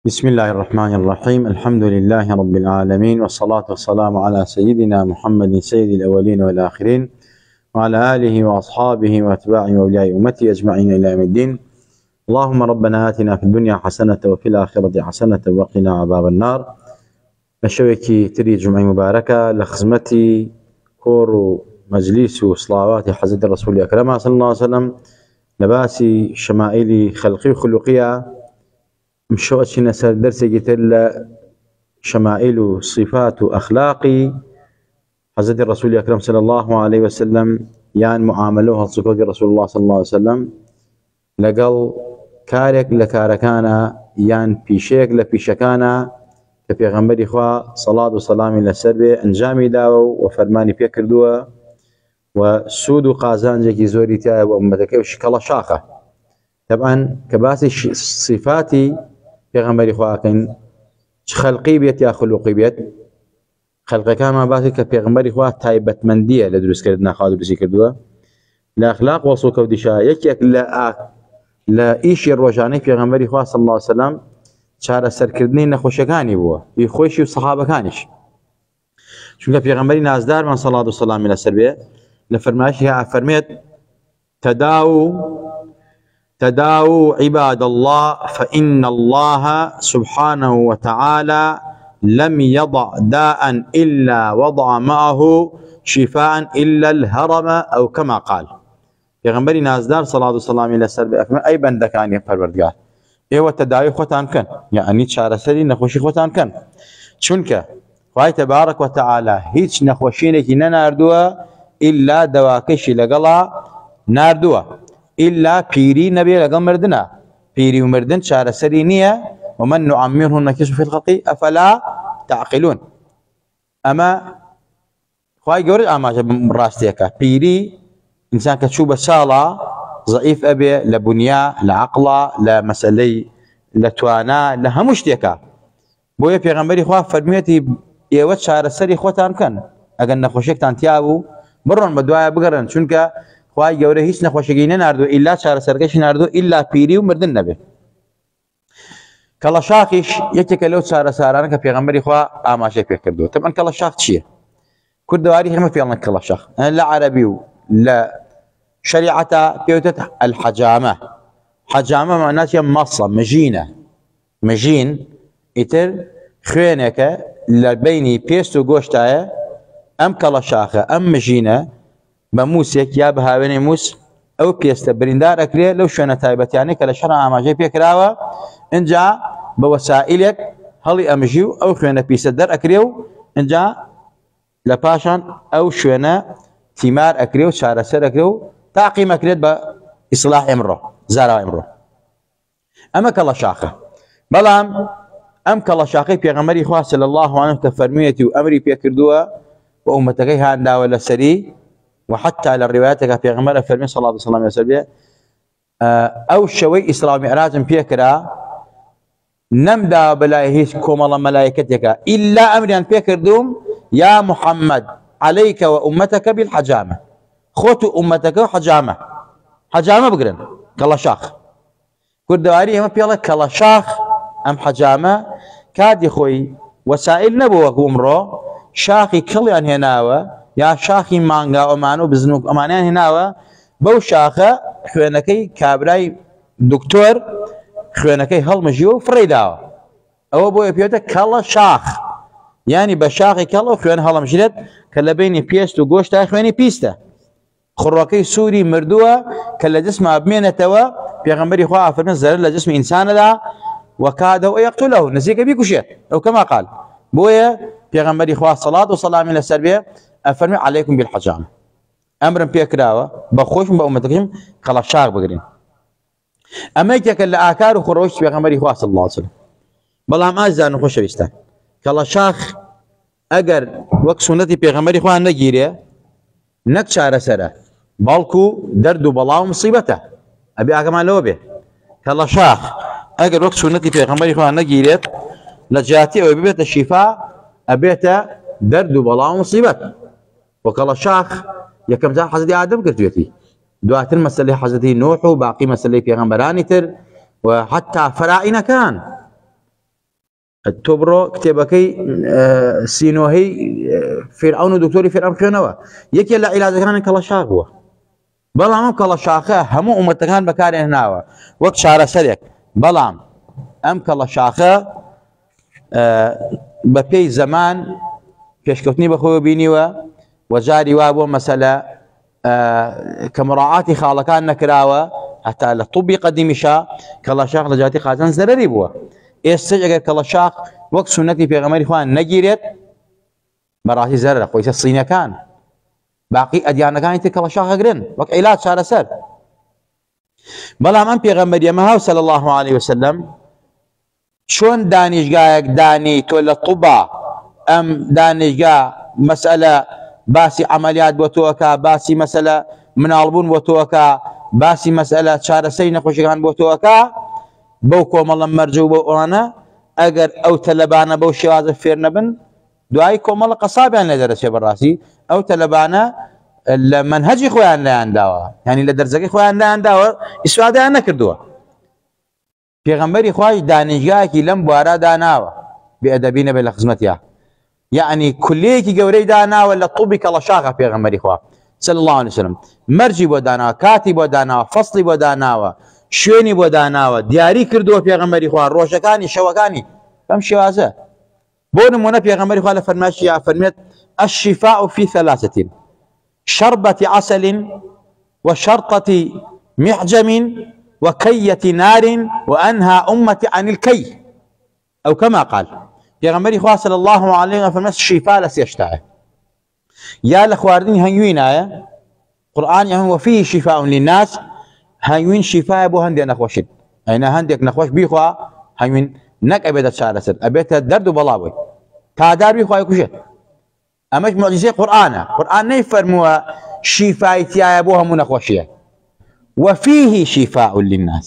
بسم الله الرحمن الرحيم. الحمد لله رب العالمين، والصلاة والسلام على سيدنا محمد سيد الأولين والآخرين، وعلى آله وأصحابه وأتباعه وأولياء أمته أجمعين إلى يوم الدين. اللهم ربنا آتنا في الدنيا حسنة وفي الآخرة حسنة وقنا عذاب النار. الشوكي تري جمعة مباركة لخزمتي كور مجلس وصلوات حضرة الرسول الأكرم صلى الله عليه وسلم لباسي شمائل خلقي وخلقية مشوتش نسر درس قتل شمائل صفات أخلاقي حضرة الرسول الأكرم صلى الله عليه وسلم يان معاملوها صفات رسول الله صلى الله عليه وسلم لقل كارك لكاركانا يان بيشيك لبيشكانا كفي غنبري إخوة صلاة وسلام لسربي انجامي داو وفرماني بيكردوا وسود قازان جيكي زوري تاي وأمتك وشكلا شاخة. طبعا كباسي صفاتي پیغمبری خواه کن خلقی بیت یا خلقی بیت خلقی کان ما باسی که پیغمبری خواه تایبت مندیه لدروس کردنا خواه درسی کردوه لأخلاق وصول کودیشا یک لا ایشی روشانی پیغمبری خواه صلی الله علیه وسلم چاره سرکردنی نخوشکانی بوه ی خوشی و صحابه کانش چونکه پیغمبری نازدار من صلی الله علیه وسلم الى سربیه لفرمایشی ها فرمیت تداووا عباد الله فإن الله سبحانه وتعالى لم يضع داء إلا وضع معه شفاء إلا الهرم أو كما قال. پیغمبری نازدار صلی الله علیه وسلم الى سربیه افرماید ای بندکانی پروردگار ایوه تداوی خوتان کن یعنی چاره سری نخوشی خوتان کن چونکه خواه تبارک و تعالی هیچ نخوشینکی نناردوه إلا دواکشی لگلا ناردوه إلا بيري نبي لقم مردنا بيري ومردن شار سرينية ومن نعمره نكسه في الخلق أفلا تعقلون. أما خواهي قورج أما براستيكا بيري إنسان كتشوب سالة ضعيف أبي لبنيا لعقلة لمسألي لتوانا لهمشتيكا بويا بيغمبري خواه فرميتي يوت شار سري خوتان كان أقل نخوشيك تانتيابو برون بدوايا بقرن شنكا خواهی گوره هیچ نخوشگی ناردو إلا چاره سرکش ناردو إلا پیری و مردن نبی. کلاشاقیش یکی کلو چاره سرانه که پیغمبری خواه آماشه پیش کردو. طبعا کلاشاق چیه؟ كردواري هم في الله كلاشاق. لا عربي لا شريعة بيوتت الحجامة. حجامة معناتها مصة مجين إتر خوينك لبيني بيستو قوشتايا أم كلاشاقة أم مجينة بموسك يا بهاوين موس او بيستا بريندار اكري لو شونا تايبت يعني كلا شرع اماجي بيكراوا انجا بوسائلك هلي امجيو او شونا بيسدر اكريو انجا لباشان او شونا تيمار اكريو شارع سر اكريو تعقيم اكريت باصلاح امره زارا امره اما كلا شاخه بلام ام كلا شاخي بيغمري خواه صلى الله عليه وسلم فرميتي وامري بيكردوا وامتكي هاندا ولا سري وحتى على الروايات في غمرة فرمي صلى الله عليه وسلم أو شوي إسلامي أرازم بيكرا نمدا بلاهيش كومالا ملائكتك إلا أمر أن بيكر دوم يا محمد عليك وأمتك بالحجامة خوتو أمتك وحجامة حجامة بقرن كلاشاخ كردواري هم بيلا كلاشاخ أم حجامة كاد يخوي وسائل نبوة ومرو شاخي كلي أن هناوة يا شاخي مانغا أمانو بزنوك أمانيان هناوة بو شاخة خوينكي كابراي دكتور خوينكي هالمجيو فريداوة أو بو يبيوتا كلا شاخ يعني بشاخي كلا وخوين هالمجيلت كلا بيني بيستو قوشتا خويني بيستا خراكي سوري مردوة كلا جسم أبمينة توا بيغمبري خواه فرمز زرر لجسم إنسان دا وكاده يقتله نسيك بيكو شيء أو كما قال بويا بيغمبري خواه صلاة وسلام إلى السربية أفرمي عليكم بالحجامة أمرا بيكراوة بخوش بأمتكم كلاشاق بقرين أما يكيك اللي آكار وخروش بيغمبري خواه صلى الله عليه وسلم بلهم أجزاء نخوش بيستان كلاشاق أقر وقت سنتي بيغمبري خواه نجيري نكشار سرة بالكو دردو بلاو مصيبته أبي أكما لو به كلاشاق أقر وقت سنتي بيغمبري خواه نجيري لجاتي أو بيبت الشفاء أبيته دردو بلاو مصيبته وكلا شاخ يكم زار حضرتي آدم كرتويتي دواتر مسألة حضرتي نوح وباقي مسألة پیغمبراني تر وحتى فرائنا كان تۆ بڕۆ کتێبەکەی سینۆهەی فێرعەون و دکتۆری فێرعەون خوێنەوە، یەکێ لە عیلاجەکانی کەڵەشاخ بووە. بەڵام ئەم کەڵەشاخە هەموو ئومەتەکان بەکارهێناوە وەک چارەسەرێک، بەڵام ئەم کەڵەشاخە بە پێی زەمان پێشکەوتنی بەخۆوە بینیوە و جاری وا بۆ مەسەلە کە مڕاعاتی خاڵەکان نەکراوە، هەتا لە طوبی قەدیمیشا کەڵەشاخ لە جاتی قاچان زەرەری بووە. ئێستا ئەگەر کەڵەشاخ وەک سونەتی پێغەمبەری خوا نەگیرێت بەڕاستی زەرەرە، خۆیسە سینەکان باقی ئەدیانەکانی تر کەڵەشاخ ئەگرن وەک عیلاج چارەسەر. بەڵام ئەم پێغەمبەری ئەمە هاو صلی الله عليه وسلم چۆن دانیشگایەک دانی تۆ لە طوبا ئەم دانیشگا مەسئلە باسی عملیات بۆ تۆکە، باسی مەسئلە مناڵبوون بۆ تۆکە، باسی مەسئلە چارەسەری نەخۆشیەکان بۆ تۆکە، بەو کۆمەڵە مەرجە و بە ئەوانە ئەگەر ئەو تەلەبانە بەو شێوازە فێر نەبن دوای کۆمەڵە قەسابیان لێ دەرەچێ. بەڕاستی ئەو تەلەبانە لە منهەجی خۆیان لایانداوە، ینی لە دەرزەکەی خۆیان لایانداوە، ئیسفادەیان نەکردووە. پێغەمبەری خوای دانیشگایەکی لەم بوارە داناوە بێئەدەبی نەبێت لە خزمەتیە، یعنی کولەیەکی گەورەی داناوە لە طوبی کەڵەشاخە پێغەمبەری خوا صلی الله عليه وسلم. مەرجی بۆ داناوە، کاتی بۆ داناوە، فەسڵی بۆ داناوە، شوێنی بۆ داناوە، دیاری کردووە پێغەمبەری خوا ڕۆژەکانی شەوەکانی بەم شێوازە. بۆ نمونە پێغەمبەری خوا لە فەرمایشی فەرمێت الشفاء في ثلاثة: شربة عسل وشرطة محجم وكية نار وأنهى أمتي عن الكي، أو كما قال پێغەمبەری خوا صلی الله عليه وسلم فەرمێت شیفا لە سێشتایە، یا لە خواردنی هەنگوینایە، قورئان یان وفيه شفاء للناس، هەنگوین شیفایە بۆ هەندێک نەخۆشین، ئەینە هەندێک نەخۆش بیخوا هەنگوین نەک ئەبێتە چارەسەر، ئەبێتە دەرد و بەڵاوی تادار بیخوای کوژێت. ئەمەش مۆجیزەی قورئانە، قورئان نەیفەرمووە شیفای تایە بۆ هەموو نەخۆشیە. وفيه شفاء للناس،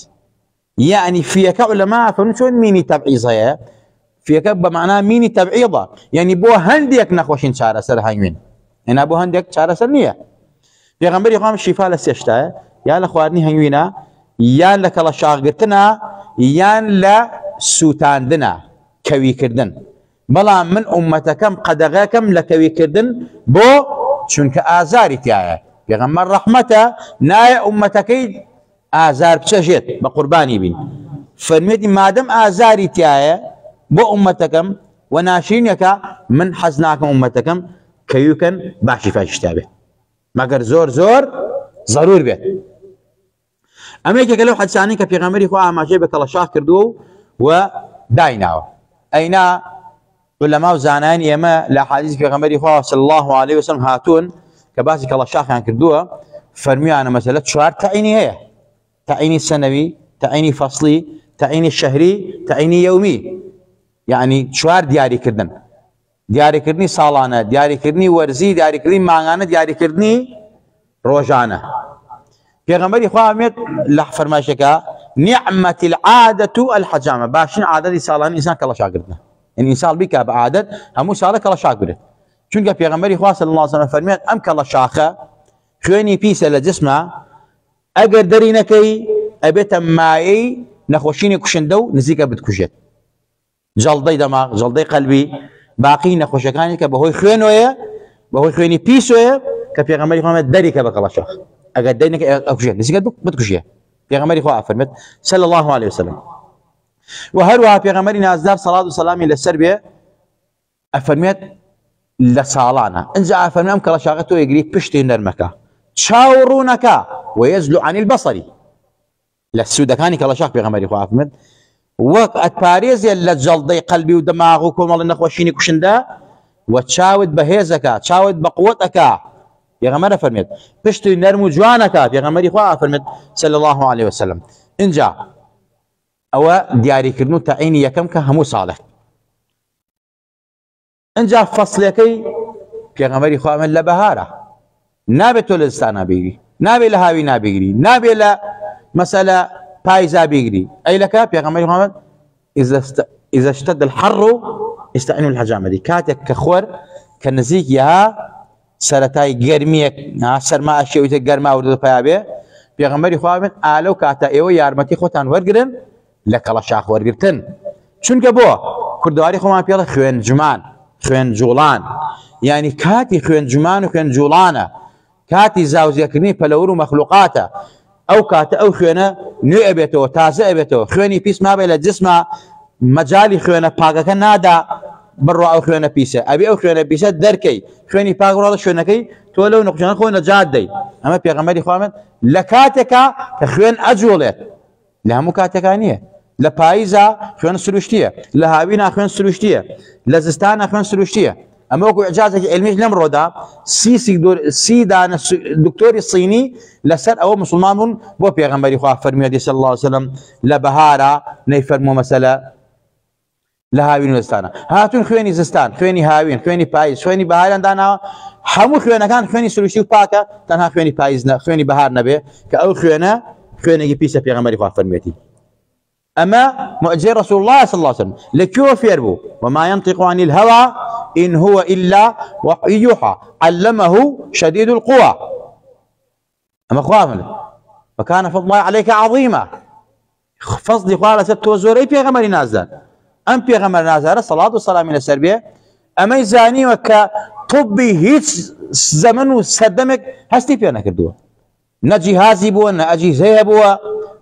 يعني فيك علماء فەرموون چۆن مینی تەبعیض هەیە، فيك بمعنى مینی تەبعیضە، يعني بۆ هەندێک نەخۆشین چارەسەر هەنگوین، هێنا بۆ هەندێک چارەسەر نییە. پێغەمبەری خوا شیفا لە سێشتایە، یا لە خواردنی هەنگوینە، یان لە کەڵەشاخگرتنە، یان لە سووتاندنە کەویکردن. بەڵام من ئومەتەکەم قەدەغەکەم لە کەویکردن بۆ چونکە ئازاری تایە. پێغەمبەر ڕەحمەتە، نایە ئومەتەکەی ئازار بچەژێت بە قوربانی بین. فەرمێتی مادەم ئازاری تایە بۆ ئومەتەکەم و ناشرینەکە، من حەز ناکەم ئومەتەکەم کەویکەن باشی فاشتا بێت، مەگەر زۆر زۆر ضرور بێت. ئەمە یەکێکە لەو حەدیثانەی کە پێغەمبەری خوا ئاماژەی بە کەڵەشاخ کردووە و دایناوە. ئەینا علەما و زانایان ئێمە لە حەدیث پێغەمبەری خوا صلی الله عليه وسلم هاتوون کە باسی کەڵەشاخیان کردووە، فەرمیانە مەسەلە 4 تەعینی هەیە: تەعینی سەنەوی، تەعینی فەصلی، تەعینی شەهری، تەعینی یەومی، یعنی 4 دیاریکردن: دیاریکردنی ساڵانە، دیاریکردنی وەرزی، دیاریکردنی مانگانە، دیاریکردنی ڕۆژانە. پێغەمبەری خوا ئەمێت لە فەرمایشەکە نعمة العادة الحجامة، باشترین عادەتی ساڵانی ئینسان کەڵەشاکردنە، یعنی ئینسان بیکا بە عادەت هەموو ساڵە کەڵەشاک بێت. چونکە پێغەمبەری خوا صلی الله عليه وسلم فەرمێت ئەم کەڵەشاخە خوێنی پیسە لە جسمە، ئەگەر دەری نەکەی ئەبێتە مایەی نەخۆشینی کوشندە و نزیکە بتکوژێت، جەڵدەی دەماغ، جەڵدەی قەلبی، باقی نەخۆشیەکانی کە بەهۆی خوێنەوەیە، بەهۆی خوێنی پیسۆیە، کە پێغەمبەری خوا فەرمێت دەریکە بە کەڵەشاخ، ئەگەر دەری نەکەی ئەکوژێت، نزیکە بتکوژێ. پێغەمبەری خوا فەرمێت صلی الله عليه وسلم. و هەروەها پێغەمبەری نازدار سەڵات و سەلامی لەسەر بێ ئەفەرمێت لە ساڵانە، ئەنجا ئەفەرمێ ئەم کەڵەشاخە تۆ یەگری پشتی نەرمەکە، چاو ڕوونەکە، وەیەزلو عن البەصەری، لە سوودەکانی کەڵەشاخ پێغەمبەری خوا فەرمێت وەک ئەتپارێزێ لە جەڵدەی قەلبی و دەماغ و کۆمەڵی نەخۆشینی کوشندە، و چاوت بەهێزەکە، چاوت بە قووەتەکە. پێغەمبەر فەرمێت پشتی نەرم و جوانەکە، پێغەمبەری خوا فەرمێت صلی الله عليه وسلم. اینجا ئەوە دیاریکردن و تەعینی یەکەم کە هەموو ساڵێک. اینجا فەصلەکەی پێغەمبەری خوا لە بەهارە، نابێت تۆ لە زستانە بیگری، نابێت لە هاوی نابیگری، نابێت لە مەسەلە پاییزا بیگری. ئەیلەکە پێغەمبەری خوا ئیزا اشتد الحەڕ استعینوا بالحەجامە، کاتێک کە خۆر کە نزیکیها سەرەتای گەرمیەک سەرما ئەشێویتە گەرما وردە پیا بێ، پێغەمبەری خوا فەرمێت ئالەو کاتە ئێوە یارمەتی خۆتان وەرگرن لە کەڵەشاخ وەرگرتن، چونکە بۆ کوردەواری خۆمان پێڵە خوێنجمان خوێنجوڵان یعنی کاتی خوێنجمان و خوێنجوڵانە کاتی زاوزێکردنی پەلەور و مەخلوقاتە ئەو کاتە ئەو خوێنە نوێ ئەبێتەوە تازە ئەبێتەوە خوێنی پیس مابێت لە جسمە مەجای خوێنە پاکەکە نادا بڕوا ئەو خوێنە پیسە ئەبێ ئەو خوێنە پیسە دەرکەی خوێنی پاک ڕۆڵە شوێنەکەی تۆ لەو نقشانە خۆ نەجات دەی ئەمە پێغەمبەری خوامن لە کاتێکە کە خوێن ئەجوڵێت لە هەموو کاتێکان نییە لە پاییزە خوێن سروشتیە لە هاوینا خوێن سروشتیە لە زستانە خوێن سروشتیە ئەمە وەکو ئەجازێکی علمیش لەم ڕۆدا سی دانە دکتۆری سینی لەسەر ئەوە مسلمان بوون بۆ پێغەمبەری خوا فەرمیێتی صلی الله علیه وسلم لە بەهارە نەیفەرمووە مەسەلە لە هاوین و زستانە هاتون خوێنی زستان خوێنی هاوین خوێنی پاییز خوێنی بەهاریان داناوە هەموو خوێنەکان خوێنی سروشتی و پاکە تەنها خوێنی پاییز خوێنی بەهار نەبێ کە ئەو خوێنە خوێنێکی پیسە پێغەمبەری خوا فەرمیێتی أما معجزة رسول الله صلى الله عليه وسلم لكيو فيربو وما ينطق عن الهوى إن هو إلا وحي يوحى علمه شديد القوى أما خوافل وكان فضل الله عليك عظيما فضل قال ست وزوري بيغمر نازل أم بيغمر نازل الصلاة والسلام إلى السربية أما يزاني وكا طبي هيت زمن وسدمك هستي فينا كردوه نجي هازي بوا نجي زي بوا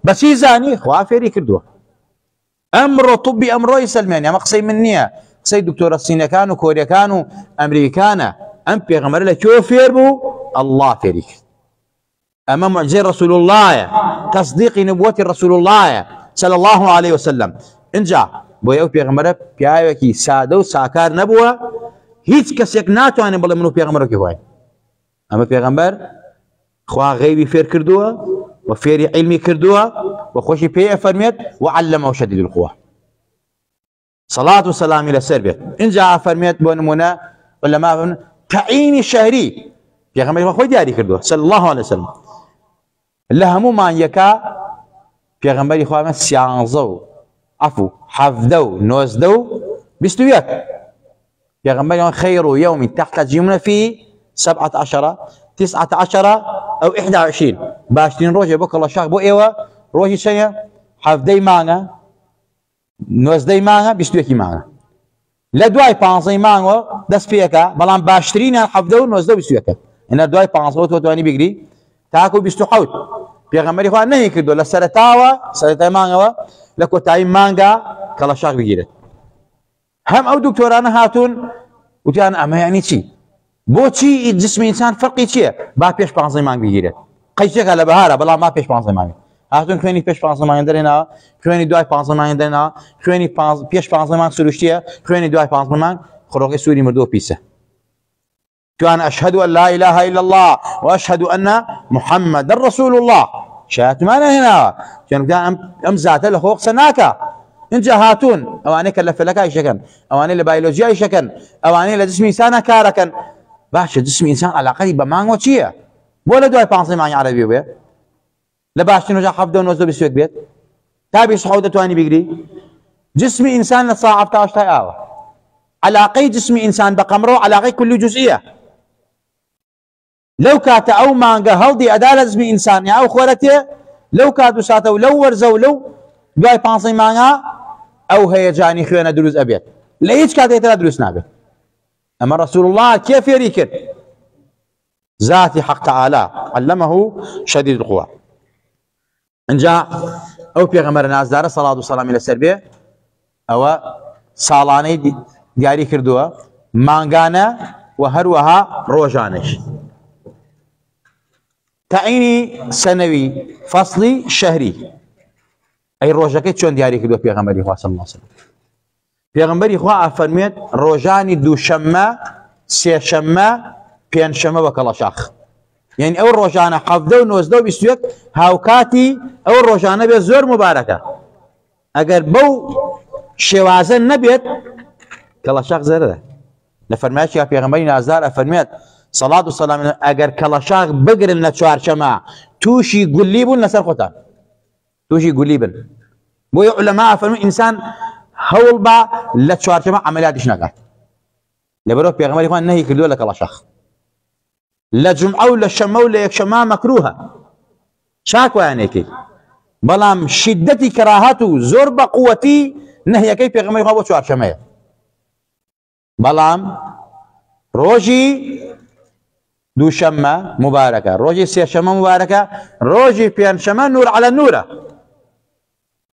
بس يزاني خوافيري كردوه أمر طبي أمر يسلماني أما قصي منية قصي دكتور الصينية كانوا كوريا كانوا أمريكانا أم بيغمر لك كيف يربو الله فيريك أما معجزة رسول الله تصديق نبوة رسول الله صلى الله عليه وسلم إن جاء بويا بيغمر بيايوكي سادو ساكار نبوة هيت كسيك ناتو أنا بلا منو بيغمر كيفاي أما بيغمر خوا غيبي فير كردوه وفيري علمي كردوها وخوشي بيه فرميت وعلمه شديد القوى صلاة والسلام إلى سربيت إن جاء فرميت بونمونا ولا ما تعيين الشهري يا غمي خوي دياري كردوها صلى الله عليه وسلم لها مو ما يكا يا غمي خوي سيانزو عفو حفظو نوزدو بستويات يا غمي خير يوم تحتاجون فيه 17 19 أو 21 باشتين روجي بك الله شاق بو إيوة روجي سنة حفدي مانا نوزدي مانا بيستويكي مانا لدواي بانزي مانا دس فيكا بلان باشترين حفدو نوزدو بيستويكا إن دواي بانزو تواني بيجري تاكو بيستو حوت بيغمري خواه نهي كردو لسرتاوا سرتاي مانا لكو تاي مانغا كلا شاق بيجري هم أو دكتورانا هاتون وتيان أما يعني چي بۆچی جسمی ئینسان فەرقی چییە؟ با پێش 15 مانگ بگیرێت قەیچێکە لە بەهارە بەڵام ما پێش 15 مانگ هاتون خوێنی پێش 15 مانگ دەرێنەوە خوێنی دوای 15 مانگ دەرێنەوە خوێنی پێش 15 مانگ سروشتیە خوێنی دوای 15 مانگ خڕۆکەی سووری مردووە پیسە توان أشهد أن لا إله إلا الله وأشهد أن محمد رسول الله شهادتمان هنا كان أم ذات الخوق سناكا إن جهاتون أواني كالفلكا يشكن أواني لبيولوجيا يشكن أواني لجسم إنسان كاركن باش جسم إنسان على الأقل بمانغو تشيا ولا دواي بانصي معني عربي بيه لباش تنوجا حفظه ونوزده بسويت بيت تابي صحودة تواني بيقري جسم إنسان لصاعب تاوش تاي آوة علاقي جسم إنسان بقمره علاقي كل جزئية لو كات أو مانغا هودي أدالة جسم إنسان أو خورته لو كاتو ساتو لو ورزو لو دواي بانصي مانغا أو هيجاني خيانة دروز أبيت ليش كاتو يتلا دروس نابت أما رسول الله كيف يريكن ذاتي حق تعالى علمه شديد القوى إن جاء أو بيغمر الناس دار الصلاة والسلام إلى السربية أو صالاني دياري كردوها مانغانا وهروها روجانش تعيني سنوي فصلي شهري أي روجاكي شون دياري كردوها بيغمري صلى الله عليه وسلم پیغمبری خواه فرمید روزانی دوشنبه سهشنبه پنجشنبه و کلاشاخ یعنی او روزانه 17 و 19 و 21 هاوکاتی او روزانه به زور مبارکه اگر بو شوازه نبید کلاشاخ زره لفرمایش یا پیغمبری نازدار فرمید صلاة و سلام اگر کلاشاخ بگرن لچوارشمه توشی گلی بون لسر خوتان توشی گلی بون بو علماء فرمید انسان هول با لچوارشمه عملیاتش نکرد لبرو پیغمبر خوان نهی کردو لکلاشاخ لجمعه و لشمه و لیکشمه مکروه شاک وانه کی بلام شدتی کراهاتو زور بقوتی نهی کی پیغمبر خوان بو چوارشمه بەڵام ڕۆژی دووشەممە مبارەکە، ڕۆژی سێشەممە مبارەکە، ڕۆژی پێنجشەممە نور على نورە.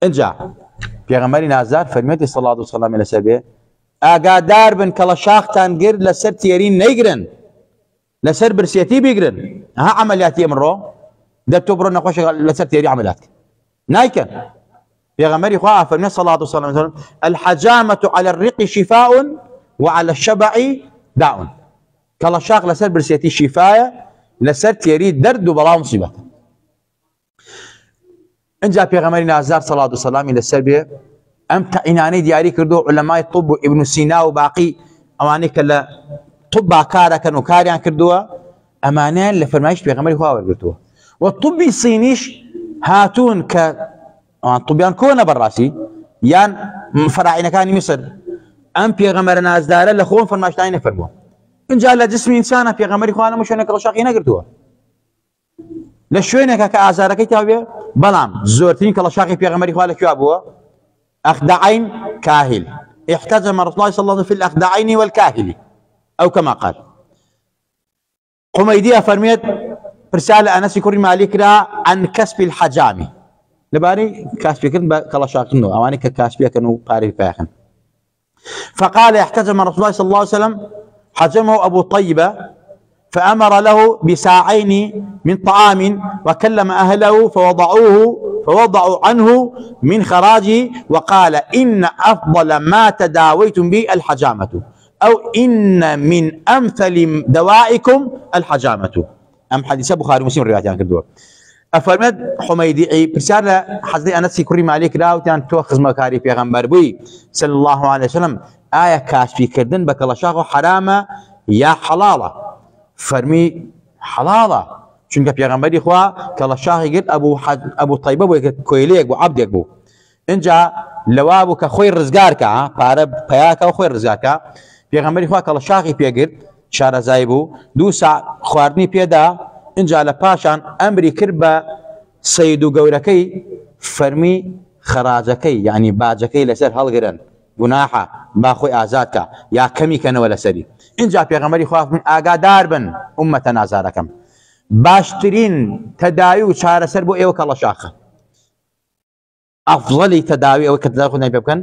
اینجا پێغەمبەری نازدار فەرمێتی سەڵات و سەلامی لەسەر بێ ئاگادار بن کەڵە شاختان گرت لەسەر تێری نەیگرن، لەسەر برسێتی بیگرن. ها عملیاتی ئەمڕۆ دەتۆ بڕۆ نەخۆشە لەسەر تێری عملیات نایکەن. پێغەمبەری خوا فەرمێ سەڵات و سەلام الحەجامەة على الرق شفاء وعلى الشبع داء. کەڵە شاخ لەسەر برسێتی شیفایە، لەسەر تێری دەرد و بەڵاو مصیبەتە. اینجا پێغەمبەری نازدار سەڵات و سەلامی لەسەر بێ ئەم تەعینانەی دیاری کردو عولەمای طب و ئیبن سینا و باقی ئەوانەی کە لە طبا کارەکەن و کاریان کردووە ئەمانیان لە فەرمایش پێغەمبەری خوا وەرگرتووە. و طبی سینیش هاتوون کە طبیان کۆنە بەڕاستی یان فەراعینەکانی میسر ئەم پێغەمبەرە نازدارە لە خۆم فەرمایشتانی نەفەرمووە. اینجا لە جسمی ئینسانە پێغەمبەری خوا لەموو شوێنێک کەڵەشاقی نەگرتووە، لە شوێنێکە کە ئازارەکەی تا بێ. بەڵام زۆرترین کەڵەشاقی پێغەمبەری خوا لەکوێ بووە؟ أخدعين كاهل. احتجم رسول الله صلى الله عليه وسلم في الأخدعين والكاهل أو كما قال. حميدية فرميت رسالة أنس كوري مالك عن كسب الحجامي لباري كاسبي كن كلاشاقنو أواني كاسبي كانوا باري فاخن. فقال احتجم رسول الله صلى الله عليه وسلم حجمه أبو طيبة فأمر له بساعين من طعام وكلم أهله فوضعوا عنه من خراجه وقال إن أفضل ما تداويتم به الحجامة أو إن من أمثل دوائكم الحجامة. أم حديث بخاري ومسلم روايات كردوه. أفرمت حميدي برسالة حضرتي أنس كوري مالك راوتان توخز مكاري پیغمبر بوي صلى الله عليه وسلم آية كاشفي كردن بكالشاق حرامة يا حلالة. فرمي حلالة چونکە پێغەمبەری خوا کەڵەشاخی گرت ئەبوو طەیبە بوو کۆیلەیەک بوو عەبدێک بوو. اینجا لەوا بوو کە خۆی ڕزگارکە پارە پەیاکە و خۆی ڕزگارکە. پێغەمبەری خوا کەڵەشاخی پێگرت شارەزای بوو 2 ساعت خواردنی پێدا. اینجا لە پاشان ئەمری کرد بە سەید و گەورەکەی فەرمی خەراجەکەی یعنی باجەکەی لەسەر هەڵگرن گوناحە با خۆی ئازادکە یا کەمی کەنەوە لەسەری. اینجا پێغەمبەری خوا من ئاگادار بن ئومەتە نازارەکەم باشترین تەداوی و چارەسەر بۆ ئێوە کەڵەشاخە. ئەفضەلی تەداوی ئەوە کە تەداوی خۆتان پێ بکەن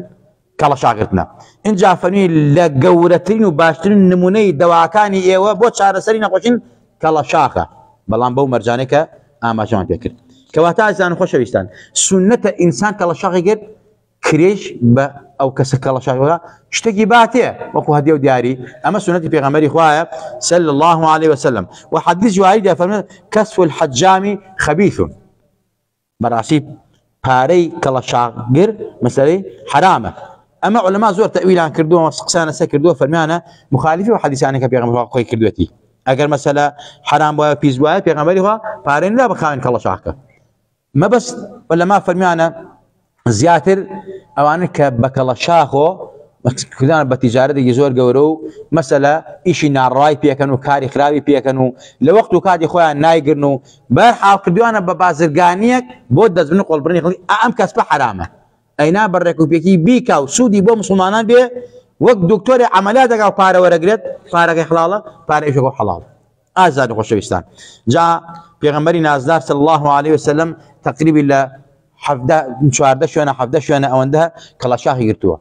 کەڵەشاگرتنە. اینجا فەرمی لە گەورەترین و باشترین نمونەی دەواکانی ئێوە بۆ چارەسەری نەخۆشین کەڵەشاخە. بەڵام بەو مەرجانەی کە ئاماژەمان پێ کرد. کەواتە ئازیزان خۆشەویستان سونەتە ئینسان کەڵەشاخی گرت کرێش بە ئەو کەسە کەڵەشاخەکە شتێکی باتێ وەکو هەدیە و دیاری. ئەمە سونەتی پێغەمبەری خوایە صلی الله عليه وسلم. و حەدیث جواری دەفەرمێت کەسف الحەجامی خەبیث. بەڕاستی پارەی کەڵەشاخگر مەسەلەی حرامە. ئەمە عولەما زۆر تەویلان کردووە قسانە سەر کردووە فەرمیانە مخالفی و حەدیثانێک کە پێغەمبەری خوا خۆی کردوێتی. ئەگەر مەسەلە حرام بووە پیس بووە پێغەمبەری خوا پارەی ندا بخاوێن کەڵەشاخکە. مەبەست عولەما فەرمیانە زیاتر ئەوانە کە بە کەڵەشاخۆ کردان بە تیجارەتێکی زۆر گەورە و مەسەلە ئیشی ناڕای پێکەن و کاری خراوی پێکەن و لە وەخت و کاتی خۆیان نایگرن و بەرحاڵ کردوانە بە بازرگانیەک بۆ دەستبن و قۆڵبڕنی خەڵکی ئەم کەسبە حرامە. ئەینا بەڕێکوپێکی بیکا و سوودی بۆ مسلمانان بێ وەک دکتۆری عەمەلیات دەکا و پارە وەرەگرێت پارەکەی حەڵاڵە پارە ئیشەکە حەڵاڵ. ئازادی خۆشەویستان جا پێغەمبەری نازدار صلی الله عليه وسلم تقریبی لە 14 شوێنە 17 شوێنە ئەوەندە کەڵەشاخی گرتووە.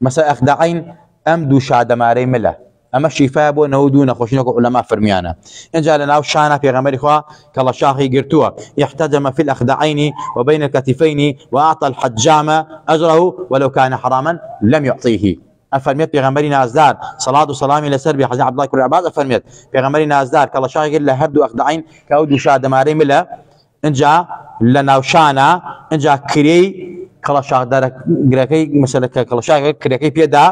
مەسەلە ئەخدەعین ئەم دوو شادەمارەی ملە ئەمە شیفایە بۆ 92 نەخۆشینەوە عولەما فەرمیانە. اینجا لە ناو شانە پێغەمبەری خوا کەڵەشاخی گرتووە. احتجم في الأخدعين وبين الكتفين وأعطى الحجام أجره ولو كان حراما لم يعطيه. أفرميت پێغەمبەری نازدار صلاة و سلامی لەسەر بێ حەزی عەبدوڵای کوڕی عەباس ئەفەرمێت پێغەمبەری نازدار کەڵەشاخی گرت لە هەردوو ئەخدەعین کە ئەو دوو شادەمارەی ملە. اینجا لە ناوشانە اینجا کرێی کەڵەشاخدارەگرەکەی مەسەلە کە کەڵەشاخەکە کرێکەی پێدا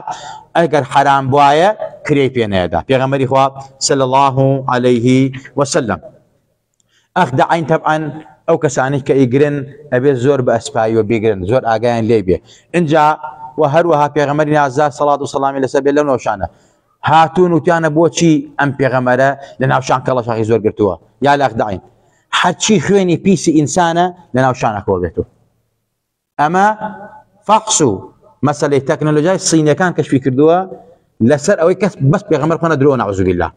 ئەگەر حرام بوایە کرێی پێ نەیەدا. پێغەمبەری خوا صلی الله عليه وسلم. ئەخدەعین تەبعەن ئەو کەسانی کە ئیگرن ئەبێت زۆر بە ئەسپاییوە بیگرن زۆر ئاگایان لێ بێ. اینجا و هەروەها پێغەمبەری نازدار سەڵات و سەلامی لەسەر بێت لەو ناوشانە هاتوون وتیانە بۆچی ئەم پێغەمبەرە لە ناوشان کەڵەشاخی زۆر گرتووە یا لە ئەخدەعین هەرچی خوێنی پیسی ئینسانە لە ناو شانەکەوە بێتەوە. ئەمە فەقس و مەسەلەی تەکنۆلۆژیای سینەکان کەشفی کردووە لسر أو كس بس بيغمر كنا درون أعوذ بالله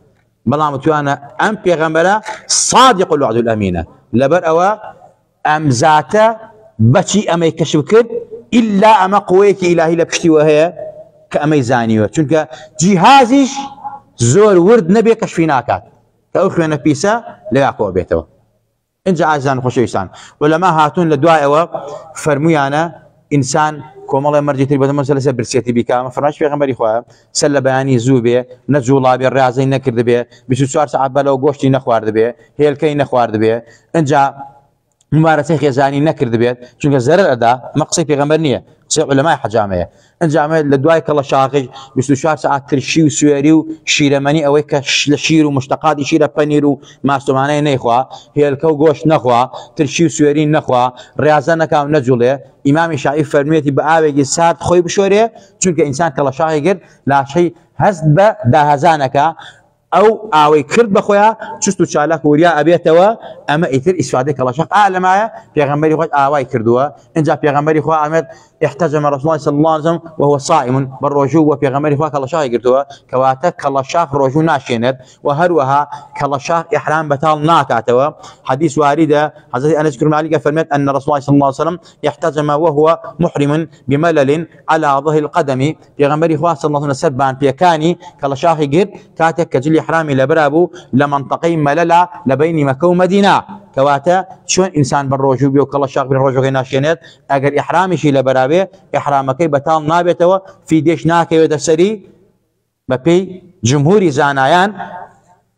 بلام توانا أم بيغمرة صادق الوعد الأمينة لبر أو أم ذاته بشي أما يكشف كد إلا أما قويك إلهي لبشتي وهي كأما يزاني چونك جهازش زور ورد نبي كشفيناكات كأخوة نفيسة لا يعقوب بيته إن جعازان خوشيسان ولما هاتون لدواء فرميانا إنسان كومالله مرجي تربية مسألة برسيتي بكام فرناش في غمري خواه سل بياني زوبه نزولا بي الرازي نكرد به 24 ساعة بلو غوشتي نخوارد به هيلكي نخوارد به إنجا ممارسه خزاني نكرد به چونك زرر أدا مقصي في غمر نية قصي علماء حجامية انجا لدواي كلا شاقج 24 ساعة ترشي وسويري وشيرماني اويك لشير ومشتقات شير بانيرو ماسوماني نيخوا هيلكو غوش نخوا ترشي وسويري نخوا رياضه نكاو نجوله امام شافعي فرميتي باوي ساعت خوي بشوري چونك انسان كلا شاقج لا شيء حسب دهزانك او اوي كرد بخويا چستو چالاك وريا ابيتوا اما اثر استفاده كلا شق اعلم پیغمبري خو اوي كردوا انجا پیغمبري خو احمد احتجم رسول الله صلى الله عليه وسلم وهو صائم بالرجوع وبيغمبري خو كلا شاق كردوا كواتا كلا شاق رجوع ناشينت وهروها كلا شاق احرام بتال ناكاتوا حديث وارده حضرت انس بن مالك فرمت ان رسول الله صلى الله عليه وسلم يحتجم وهو محرم بملل على ظهر القدم پیغمبري خو صلى الله عليه وسلم بان بيكاني كلا شاق قد كاتك كجلي إحرامي لبرابو لمنطقين مللا لبين مكة ومدينة كواتا شون إنسان بالروجو بيو كلا شاق بين الروجو ناشينات أجر إحرامي شي لبرابي إحرامك بتال نابتوا في ديش ناكي ودسري ببي جمهوري زانايان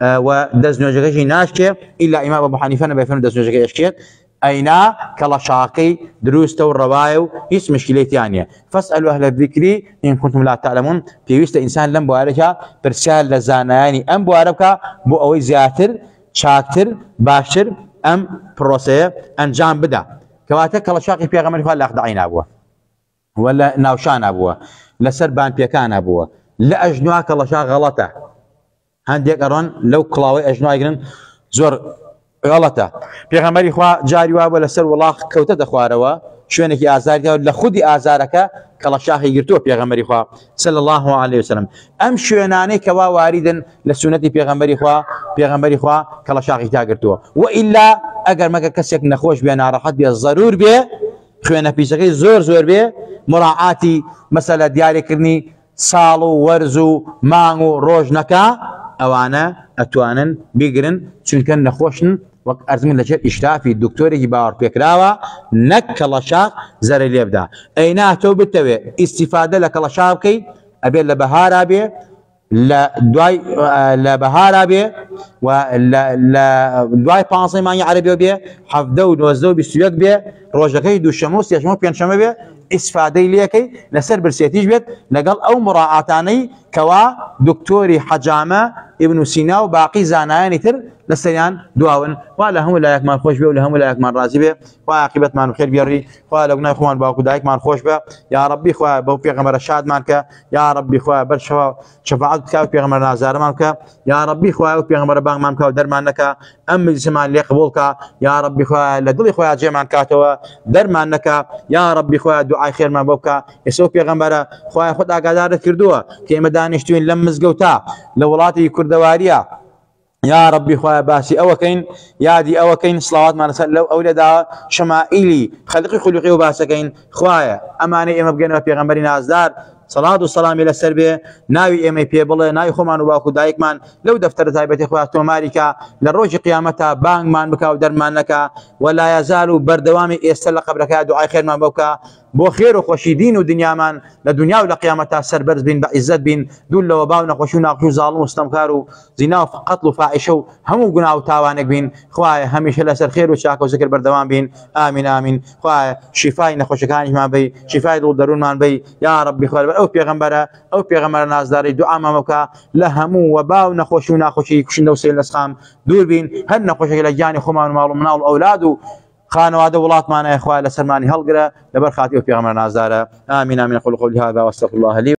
ودزنوجكي ناشكي إلا إمام أبو حنيفة بيفهم دزنوجكي أشكيت أينا كلا شاقي دروس تو الروايو هيش مشكلة ثانية فاسألوا أهل الذكر إن كنتم لا تعلمون في وسط إنسان لم بوارجها برسال لزاناني أم بواربك بو أوي زياتر شاكتر باشر أم بروسية أنجام بدا كواتك كلا شاقي في غمر فلا أخدعين أبوه ولا ناوشان أبوه لسربان بيكان أبوه لا أجنوا كلا شاق غلطة هنديك أرون لو كلاوي أجنوا يقرن زور غلطه پیغمبري خوا جاري وابو لسر والله كوته دخواروا شوينك ازارك لخدي ازارك كلا شاخي يرتو پیغمبري خوا صلى الله عليه وسلم ام شويناني كوا واردن لسنه پیغمبري خوا كلا شاخي تاغرتو والا اگر ما كسك نخوش بينا راحت بي ضرور بي خوينا بيسكي زور بي مراعاتي مساله دياري كرني صالو ورزو مانو روجنكا اوانا اتوانن بيقرن چونكن نخوشن وقت ارزمن لجر اشرافي الدكتوري باور بيكراوا نك لشاق زر اللي يبدا اينا تو بتوي استفاده لك لشاقي ابي لبهار ابي لا دواي لبهار ابي ولا دواي بانسي ماني عربي بي حفظو نوزو بسيوك بي روجكي دو شموس يا شمو بيان شمو بي استفاده ليكي لسر برسيتيج بيت لقال او مراعاتاني كوا دكتوري حجامه ابن سينا وباقي زانايان تر لسيان دواون ولهم لا يكمل خوش به ولهم لا يكمل راضي به وعاقبه ما خير بيري ولو اخوان باكو دايك ما خوش به يا ربي خو بو پیغمبر شاد مانك يا ربي خو بر شفاعت كاو پیغمبر نازار مانك يا ربي خو پیغمبر باغ مانك درمانك ام جسمان لي قبولك يا ربي خو لدل خو جمان كاتو درمانك يا ربي خو دعاء خير ما بوك يسو پیغمبر خو خد اگادار كردو كيما دانشتوين لم مزگوتا لولاتي كردواريا يا ربي خويا باسي اوكين يادي اوكين صلوات ما نسال لو اولاد شمائلي خلقي خلقي وباسكين خويا امانه ام بغينا پیغمبري نازدار صلاة والسلام الى السربيه ناوي ام بي بل ناوي خمان وباكو دايك مان لو دفتر تايبتي خويا توماريكا للروج قيامتها بانك مان بكاو درمانك ولا يزال بردوامي يستل قبرك دعاء خير ما بوكا بو خير وخوشي دين ودنيا مان لدنيا ولقيامتها سربرز بين بعزت بين دول لو باو نخوشو ناقشو ظالم واستمكارو زنا وقتل وفاحشو همو غناو تاوانك بين خويا هميشه لسر خير وشاك وذكر بردوام بين امين امين خويا شفاء نخوشكاني ما بي شفاء دول درون مان بي يا ربي خويا او پیغمبر نازداري دعاء ماموكا لهمو وباو نخوشو ناخوشي كشن دوسيل نسخام دور بين هل نخوشي لجاني خمان مالو منال اولادو خانواده ولات معنا يا اخوان لسرماني هلقره لبرخاتي وفي غمر نازداره امين امين اقول قولي هذا واستغفر الله لي